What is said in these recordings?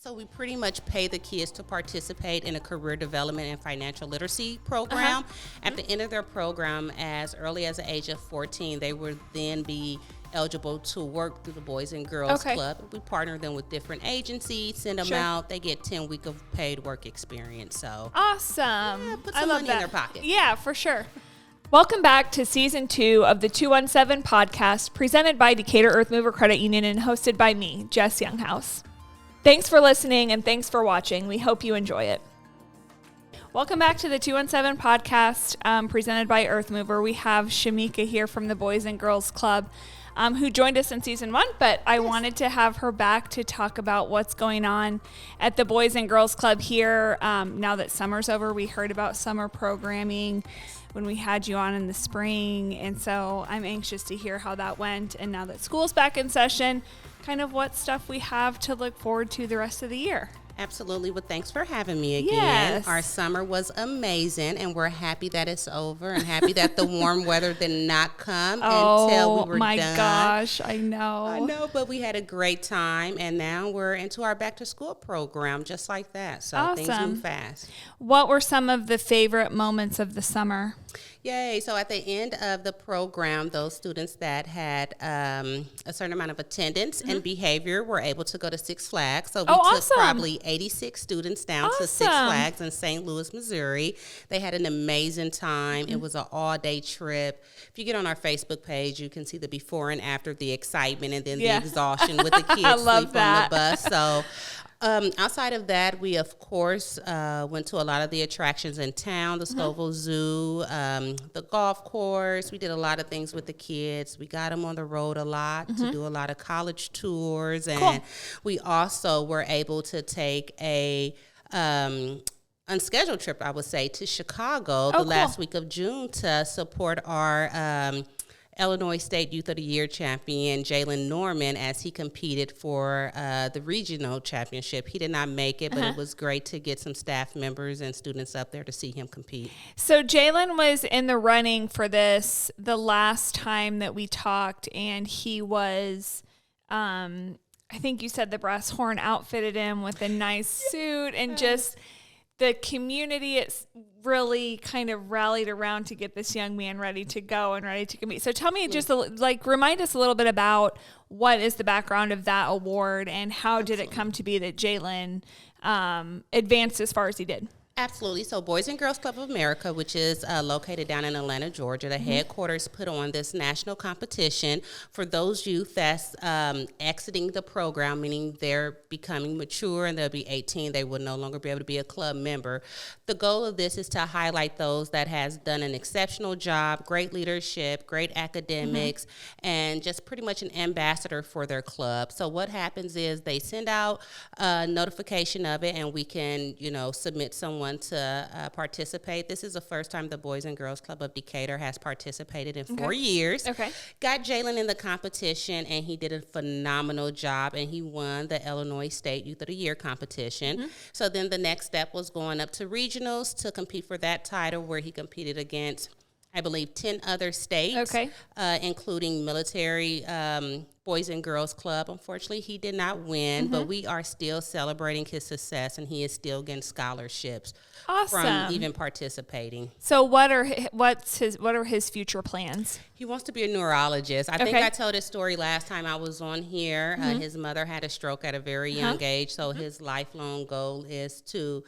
So we pretty much pay the kids to participate in a career development and financial literacy program. At the end of their program, as early as the age of 14, they would then be eligible to work through the Boys and Girls Club. We partner them with different agencies, send them out. They get 10 weeks of paid work experience. So awesome. Yeah, put some money in their pocket. Yeah, for sure. Welcome back to Season 2 of the 217 podcast, presented by Decatur Earth Mover Credit Union and hosted by me, Jess Younghouse. Thanks for listening and thanks for watching. We hope you enjoy it. Welcome back to the 217 podcast, presented by Earth Mover. We have Shamika here from the Boys and Girls Club, who joined us in Season 1, but I wanted to have her back to talk about what's going on at the Boys and Girls Club here. Now that summer's over, we heard about summer programming when we had you on in the spring, and so I'm anxious to hear how that went. And now that school's back in session, kind of what stuff we have to look forward to the rest of the year. Absolutely. Well, thanks for having me again. Yes. Our summer was amazing, and we're happy that it's over and happy that the warm weather did not come until we were done. Oh, my gosh. I know, but we had a great time, and now we're into our back-to-school program just like that. So awesome. Things move fast. What were some of the favorite moments of the summer? Yay. So at the end of the program, those students that had a certain amount of attendance and behavior were able to go to Six Flags. So we took probably 86 students down to Six Flags in St. Louis, Missouri. They had an amazing time. It was an all-day trip. If you get on our Facebook page, you can see the before and after, the excitement and then the exhaustion with the kids sleep on the bus. So outside of that, we, of course, went to a lot of the attractions in town, the Scoville Zoo, the golf course. We did a lot of things with the kids. We got them on the road a lot to do a lot of college tours. And we also were able to take a unscheduled trip, I would say, to Chicago the last week of June to support our Illinois State Youth of the Year champion, Jalen Norman, as he competed for the regional championship. He did not make it, but it was great to get some staff members and students up there to see him compete. So Jalen was in the running for this the last time that we talked, and he was, I think you said the brass horn outfitted him with a nice suit, and just the community, it's really kind of rallied around to get this young man ready to go and ready to compete. So tell me, just remind us a little bit about what is the background of that award and how did it come to be that Jalen advanced as far as he did? Absolutely. So Boys and Girls Club of America, which is located down in Atlanta, Georgia, the headquarters put on this national competition for those youth that's exiting the program, meaning they're becoming mature and they'll be 18. They will no longer be able to be a club member. The goal of this is to highlight those that has done an exceptional job, great leadership, great academics, and just pretty much an ambassador for their club. So what happens is they send out a notification of it, and we can, submit someone to participate. This is the first time the Boys and Girls Club of Decatur has participated in 4 years. Got Jalen in the competition, and he did a phenomenal job, and he won the Illinois State Youth of the Year competition. So then the next step was going up to regionals to compete for that title, where he competed against, I believe, 10 other states, including military Boys and Girls Club. Unfortunately, he did not win, but we are still celebrating his success, and he is still getting scholarships from even participating. So what are his future plans? He wants to be a neurologist. I think I told this story last time I was on here. His mother had a stroke at a very young age, so his lifelong goal is to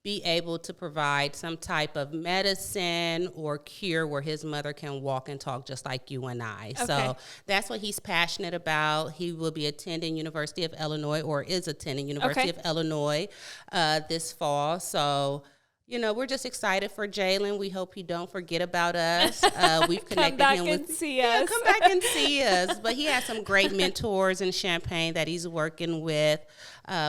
be able to provide some type of medicine or cure where his mother can walk and talk just like you and I. So that's what he's passionate about. He will be attending University of Illinois, or is attending University of Illinois this fall. So, we're just excited for Jalen. We hope he don't forget about us. We've connected him with. Come back and see us. But he has some great mentors in Champaign that he's working with.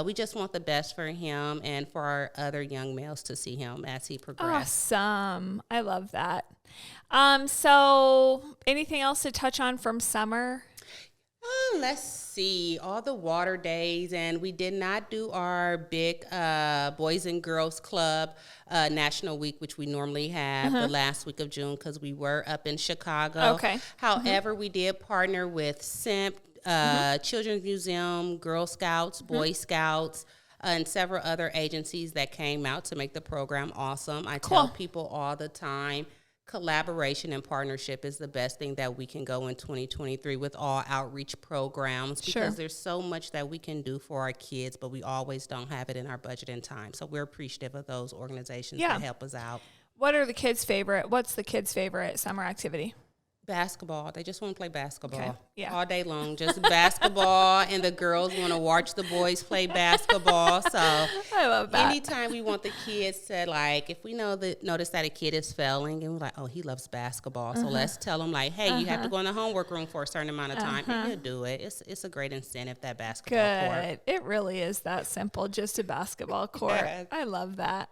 We just want the best for him and for our other young males to see him as he progresses. Awesome. I love that. So anything else to touch on from summer? Let's see, all the water days, and we did not do our big Boys and Girls Club National Week, which we normally have the last week of June because we were up in Chicago. However, we did partner with SIMP, Children's Museum, Girl Scouts, Boy Scouts, and several other agencies that came out to make the program awesome. I Cool. tell people all the time, collaboration and partnership is the best thing that we can go in 2023 with all outreach programs, because Sure. there's so much that we can do for our kids, but we always don't have it in our budget and time. So we're appreciative of those organizations Yeah. that help us out. What's the kids' favorite summer activity? Basketball. They just want to play basketball Yeah. all day long, just basketball, and the girls want to watch the boys play basketball. So I love that. anytime we want the kids to, like, if we notice that a kid is failing, and we're like, oh, he loves basketball, so let's tell them, like, hey, you have to go in the homework room for a certain amount of time, and he'll do it. It's a great incentive, that basketball court. Good. It really is that simple, just a basketball court. Yes. I love that.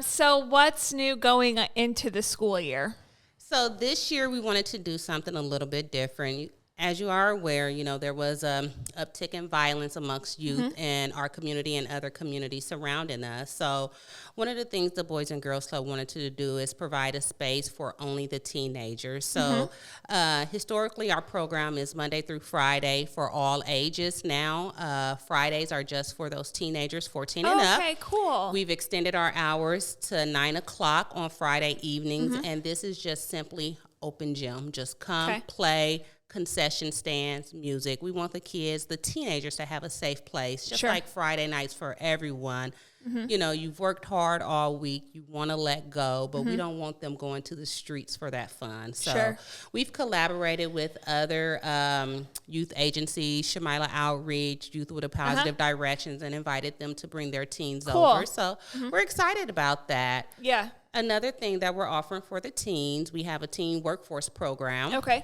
So what's new going into the school year? So this year we wanted to do something a little bit different. As you are aware, there was an uptick in violence amongst youth in our community and other communities surrounding us. So one of the things the Boys and Girls Club wanted to do is provide a space for only the teenagers. So historically, our program is Monday through Friday for all ages. Now, Fridays are just for those teenagers 14 and up. Okay, cool. We've extended our hours to 9 o'clock on Friday evenings, and this is just simply open gym. Just come, play, concession stands, music. We want the teenagers to have a safe place, just like Friday nights for everyone. You've worked hard all week. You want to let go, but we don't want them going to the streets for that fun. So we've collaborated with other youth agencies, Shamila Outreach, Youth with a Positive Directions, and invited them to bring their teens over. So we're excited about that. Yeah. Another thing that we're offering for the teens, we have a teen workforce program. Okay.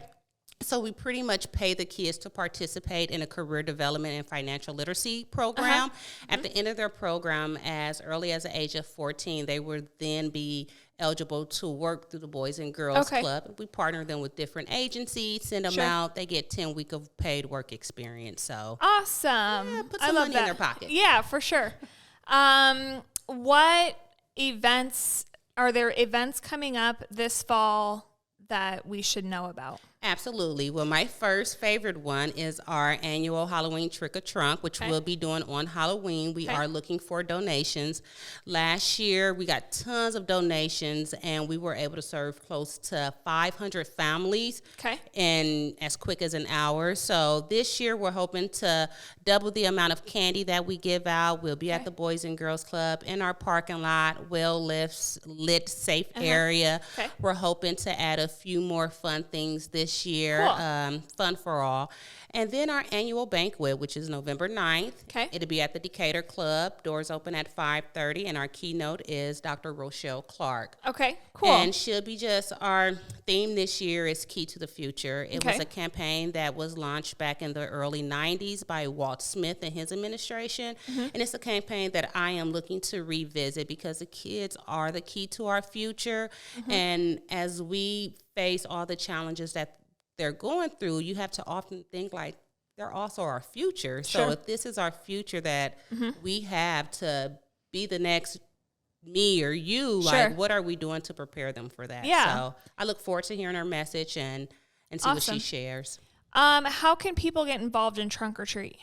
So we pretty much pay the kids to participate in a career development and financial literacy program. At the end of their program, as early as the age of 14, they would then be eligible to work through the Boys and Girls Club. We partner them with different agencies, send them out. They get 10 weeks of paid work experience. So awesome. Yeah, put some money in their pocket. Yeah, for sure. What events, are there events coming up this fall that we should know about? Absolutely. Well, my first favorite one is our annual Halloween Trick or Trunk, which we'll be doing on Halloween. We are looking for donations. Last year, we got tons of donations, and we were able to serve close to 500 families in as quick as an hour. So this year, we're hoping to double the amount of candy that we give out. We'll be at the Boys and Girls Club in our parking lot, lit, safe area. We're hoping to add a few more fun things this year, fun for all. And then our annual banquet, which is November 9th. It'll be at the Decatur Club. Doors open at 5:30, and our keynote is Dr. Rochelle Clark. Okay, cool. And she'll be our theme this year is Key to the Future. It was a campaign that was launched back in the early 90s by Walt Smith and his administration. And it's a campaign that I am looking to revisit, because the kids are the key to our future. And as we face all the challenges that they're going through, you have to often think, like, they're also our future. So if this is our future that we have to be the next me or you, like, what are we doing to prepare them for that? So I look forward to hearing her message and see what she shares. How can people get involved in Trunk or Treat?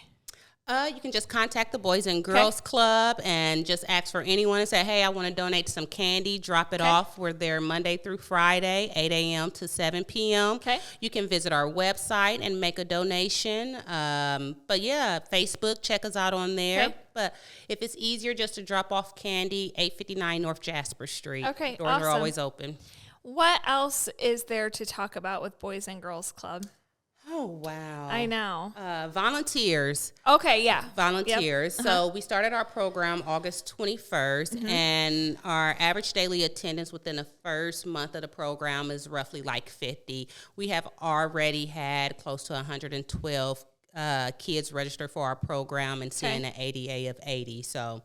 You can just contact the Boys and Girls Club and just ask for anyone and say, hey, I want to donate some candy. Drop it off. We're there Monday through Friday, 8 a.m. to 7 p.m. You can visit our website and make a donation. But yeah, Facebook, check us out on there. But if it's easier just to drop off candy, 859 North Jasper Street. Doors are always open. What else is there to talk about with Boys and Girls Club? Oh, wow. I know. Volunteers. Volunteers. So we started our program August 21st, and our average daily attendance within the first month of the program is roughly like 50. We have already had close to 112 kids register for our program and seeing an ADA of 80. So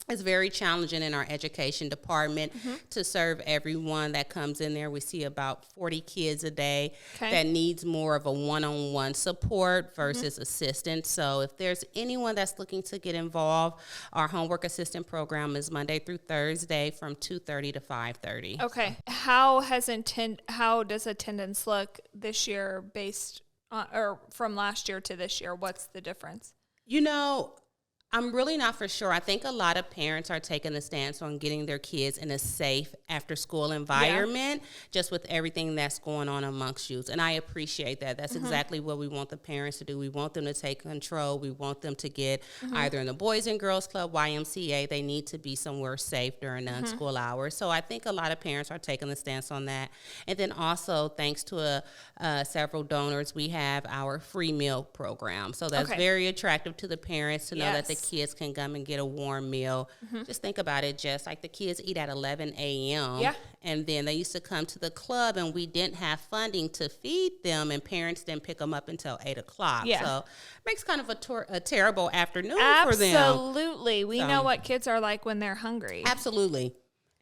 it's very challenging in our education department to serve everyone that comes in there. We see about 40 kids a day that needs more of a one-on-one support versus assistance. So if there's anyone that's looking to get involved, our homework assistant program is Monday through Thursday from 2:30 to 5:30. Okay. How does attendance look this year based on, or from last year to this year? What's the difference? I'm really not for sure. I think a lot of parents are taking a stance on getting their kids in a safe after-school environment, just with everything that's going on amongst youth. And I appreciate that. That's exactly what we want the parents to do. We want them to take control. We want them to get either in the Boys and Girls Club, YMCA. They need to be somewhere safe during non-school hours. So I think a lot of parents are taking a stance on that. And then also, thanks to several donors, we have our free meal program. So that's very attractive to the parents to know that the kids can come and get a warm meal. Just think about it, Jess. Like the kids eat at 11 a.m. And then they used to come to the club and we didn't have funding to feed them and parents didn't pick them up until 8 o'clock. So it makes kind of a terrible afternoon for them. Absolutely. We know what kids are like when they're hungry. Absolutely.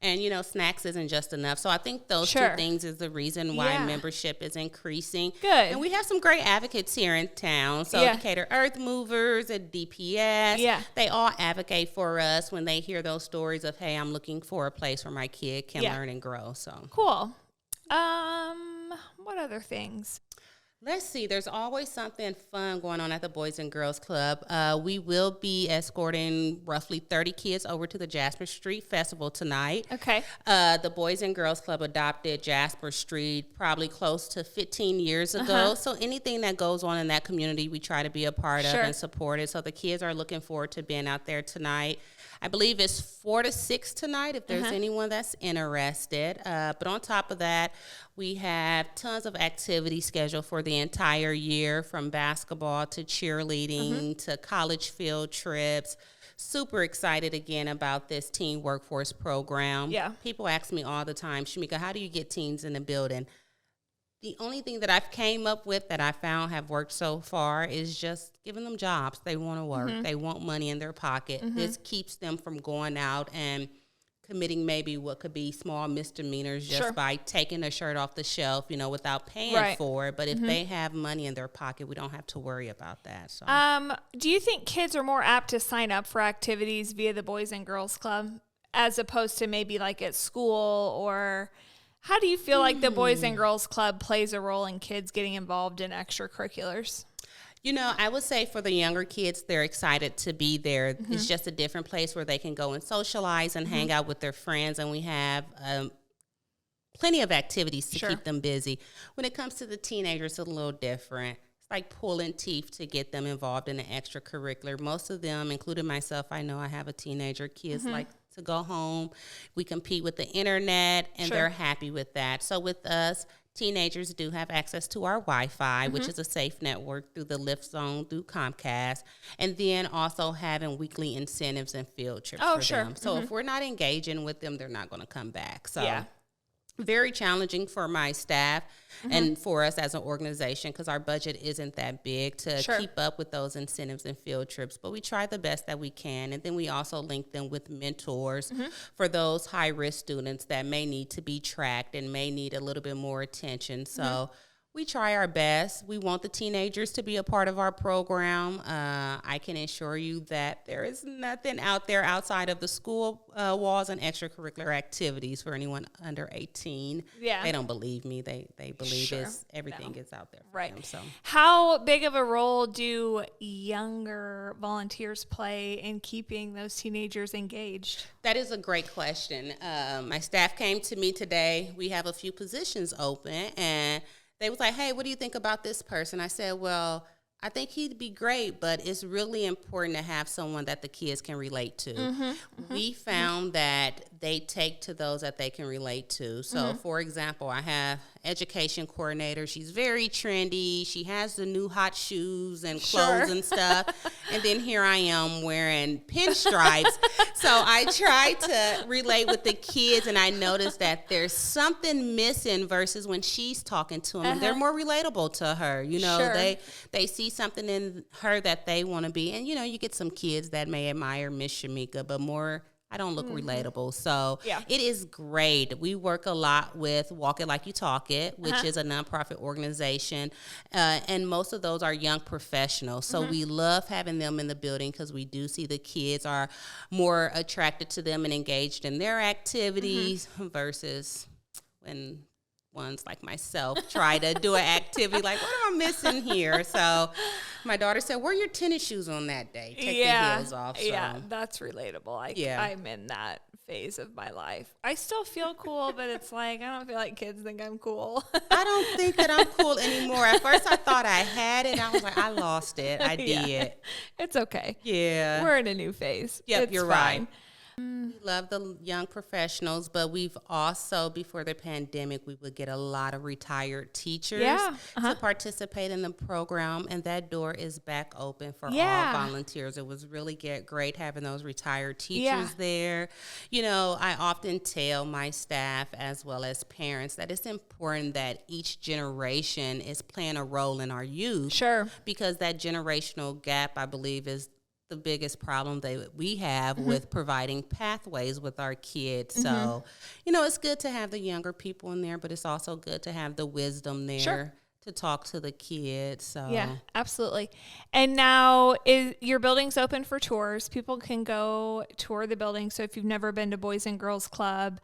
And, snacks isn't just enough. So I think those two things is the reason why membership is increasing. Good. And we have some great advocates here in town. So Decatur Earth Movers and DPS, they all advocate for us when they hear those stories of, hey, I'm looking for a place where my kid can learn and grow. So cool. What other things? Let's see. There's always something fun going on at the Boys and Girls Club. We will be escorting roughly 30 kids over to the Jasper Street Festival tonight. Okay. The Boys and Girls Club adopted Jasper Street probably close to 15 years ago. So anything that goes on in that community, we try to be a part of and support it. So the kids are looking forward to being out there tonight. I believe it's 4 to 6 tonight if there's anyone that's interested. But on top of that, we have tons of activities scheduled for the entire year, from basketball to cheerleading to college field trips. Super excited again about this teen workforce program. People ask me all the time, Shamika, how do you get teens in the building? The only thing that I've came up with that I found have worked so far is just giving them jobs. They want to work. They want money in their pocket. This keeps them from going out and committing maybe what could be small misdemeanors just by taking a shirt off the shelf, without paying for it. But if they have money in their pocket, we don't have to worry about that. So, do you think kids are more apt to sign up for activities via the Boys and Girls Club as opposed to maybe like at school, or how do you feel like the Boys and Girls Club plays a role in kids getting involved in extracurriculars? I would say for the younger kids, they're excited to be there. It's just a different place where they can go and socialize and hang out with their friends. And we have plenty of activities to keep them busy. When it comes to the teenagers, it's a little different. It's like pulling teeth to get them involved in an extracurricular. Most of them, including myself, I know I have a teenager. Kids like to go home. We compete with the internet, and they're happy with that. So with us, teenagers do have access to our Wi-Fi, which is a safe network through the Lift Zone through Comcast, and then also having weekly incentives and field trips for them. So if we're not engaging with them, they're not going to come back. So very challenging for my staff and for us as an organization, because our budget isn't that big to keep up with those incentives and field trips. But we try the best that we can. And then we also link them with mentors for those high-risk students that may need to be tracked and may need a little bit more attention. So we try our best. We want the teenagers to be a part of our program. I can assure you that there is nothing out there outside of the school walls and extracurricular activities for anyone under 18. They don't believe me. They believe everything is out there for them. So, how big of a role do younger volunteers play in keeping those teenagers engaged? That is a great question. My staff came to me today. We have a few positions open, and they was like, hey, what do you think about this person? I said, well, I think he'd be great, but it's really important to have someone that the kids can relate to. We found that they take to those that they can relate to. So, for example, I have education coordinator. She's very trendy. She has the new hot shoes and clothes and stuff. And then here I am wearing pinstripes. So I try to relate with the kids, and I noticed that there's something missing versus when she's talking to them. They're more relatable to her. They see something in her that they want to be. And, you get some kids that may admire Miss Shamika, but more, I don't look relatable. So it is great. We work a lot with Walk It Like You Talk It, which is a nonprofit organization. And most of those are young professionals. So we love having them in the building because we do see the kids are more attracted to them and engaged in their activities versus when ones like myself try to do an activity like, what am I missing here? So my daughter said, wear your tennis shoes on that day. Take the heels off. So. Yeah, that's relatable. I'm in that phase of my life. I still feel cool, but it's like, I don't feel like kids think I'm cool. I don't think that I'm cool anymore. At first I thought I had it. I was like, I lost it. I did. Yeah. It's okay. Yeah. We're in a new phase. Yep, you're fine. right. We love the young professionals, but we've also, before the pandemic, we would get a lot of retired teachers to participate in the program, and that door is back open for all volunteers. It was really great having those retired teachers there. You know, I often tell my staff as well as parents that it's important that each generation is playing a role in our youth. Sure. Because that generational gap, I believe, is the biggest problem that we have with providing pathways with our kids. So, you know, it's good to have the younger people in there, but it's also good to have the wisdom there to talk to the kids. So yeah, absolutely. And now your building's open for tours. People can go tour the building. So if you've never been to Boys and Girls Club,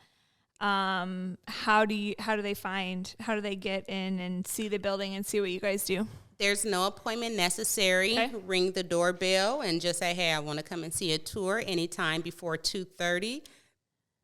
how do they get in and see the building and see what you guys do? There's no appointment necessary. Okay. Ring the doorbell and just say, hey, I want to come and see a tour anytime before 2:30.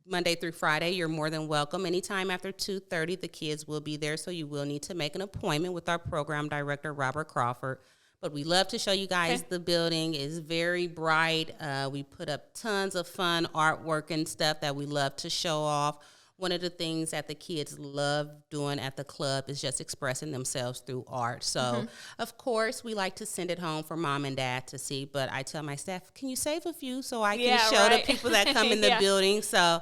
Monday through Friday, you're more than welcome. Anytime after 2:30, the kids will be there, so you will need to make an appointment with our program director, Robert Crawford. But we love to show you guys the building. It's very bright. We put up tons of fun artwork and stuff that we love to show off. One of the things that the kids love doing at the club is just expressing themselves through art. So, of course, we like to send it home for mom and dad to see. But I tell my staff, can you save a few so I can show the people that come in the building? So,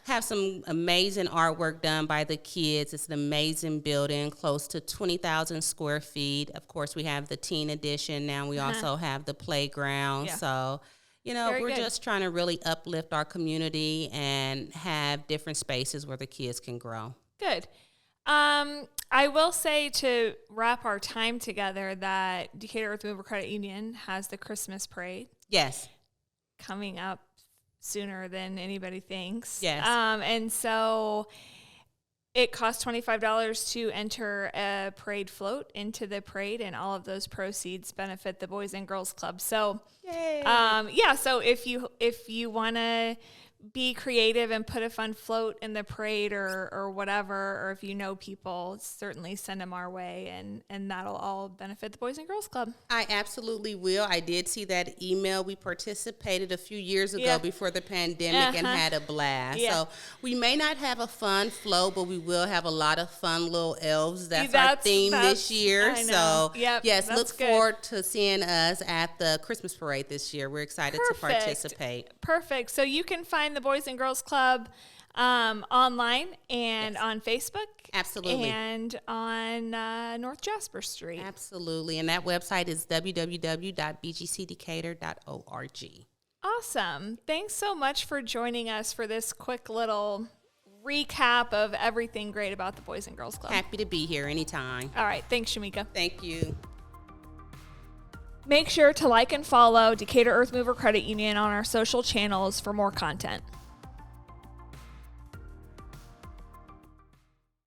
have some amazing artwork done by the kids. It's an amazing building, close to 20,000 square feet. Of course, we have the teen edition. Now we also have the playground. So, you know, we're just trying to really uplift our community and have different spaces where the kids can grow. Good. I will say, to wrap our time together, that Decatur Earth Mover Credit Union has the Christmas parade. Yes. Coming up sooner than anybody thinks. Yes. And so it costs $25 to enter a parade float into the parade, and all of those proceeds benefit the Boys and Girls Club. So, so if you want to be creative and put a fun float in the parade or whatever, or if you know people, certainly send them our way, and that'll all benefit the Boys and Girls Club. I absolutely will. I did see that email. We participated a few years ago before the pandemic and had a blast. So we may not have a fun float, but we will have a lot of fun little elves. That's our theme this year. So yes, look forward to seeing us at the Christmas parade this year. We're excited to participate. Perfect. So you can find the Boys and Girls Club online and on Facebook. Absolutely. And on North Jasper Street. Absolutely. And that website is www.bgcdecatur.org. Awesome. Thanks so much for joining us for this quick little recap of everything great about the Boys and Girls Club. Happy to be here anytime. All right. Thanks, Shamika. Thank you. Make sure to like and follow Decatur Earth Mover Credit Union on our social channels for more content.